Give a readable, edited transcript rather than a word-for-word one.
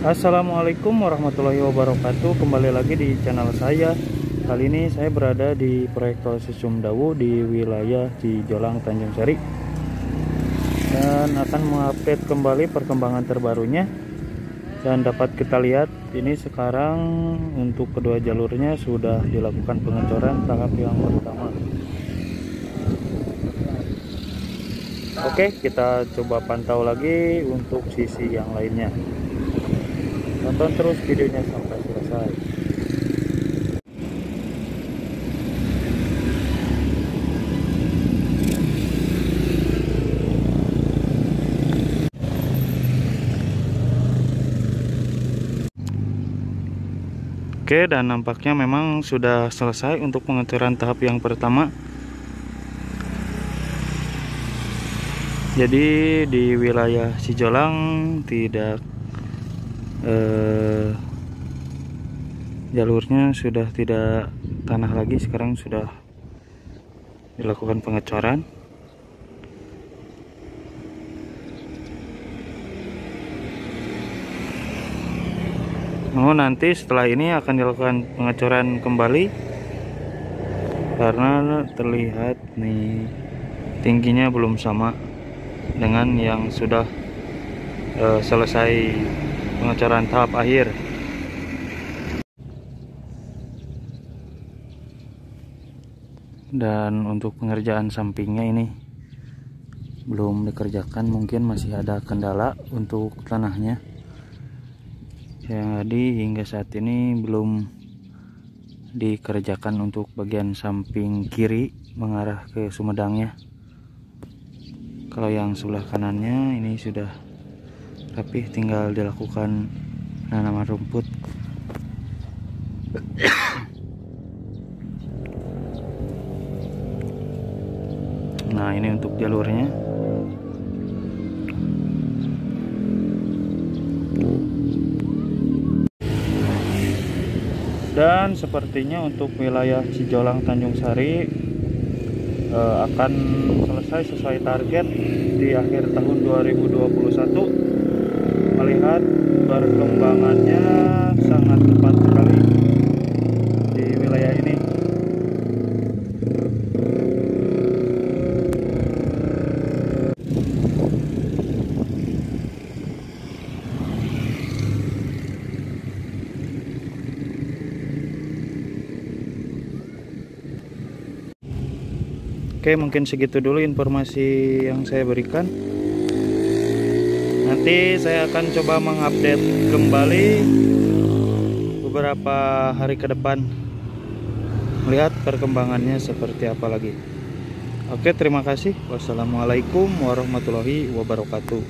Assalamualaikum warahmatullahi wabarakatuh. Kembali lagi di channel saya. Kali ini saya berada di proyek tol Sumdawu di wilayah Cijolang, Tanjung Sari, dan akan mengupdate kembali perkembangan terbarunya. Dan dapat kita lihat ini sekarang untuk kedua jalurnya sudah dilakukan pengecoran tahap yang pertama. Oke, kita coba pantau lagi untuk sisi yang lainnya. Tonton terus videonya sampai selesai. Oke, dan nampaknya memang sudah selesai untuk pengecoran tahap yang pertama. Jadi di wilayah Cijolang tidak jalurnya sudah tidak tanah lagi, sekarang sudah dilakukan pengecoran. Nanti setelah ini akan dilakukan pengecoran kembali karena terlihat nih tingginya belum sama dengan yang sudah selesai pengecoran tahap akhir. Dan untuk pengerjaan sampingnya ini belum dikerjakan, mungkin masih ada kendala untuk tanahnya. Jadi hingga saat ini belum dikerjakan untuk bagian samping kiri mengarah ke Sumedangnya. Kalau yang sebelah kanannya ini sudah rapih, tinggal dilakukan penanaman rumput. Nah, ini untuk jalurnya. Dan sepertinya untuk wilayah Cijolang Tanjung Sari akan selesai sesuai target di akhir tahun 2021. Melihat perkembangannya sangat cepat sekali di wilayah ini. Oke, mungkin segitu dulu informasi yang saya berikan. Nanti saya akan coba mengupdate kembali beberapa hari ke depan, melihat perkembangannya seperti apa lagi. Oke, terima kasih. Wassalamualaikum warahmatullahi wabarakatuh.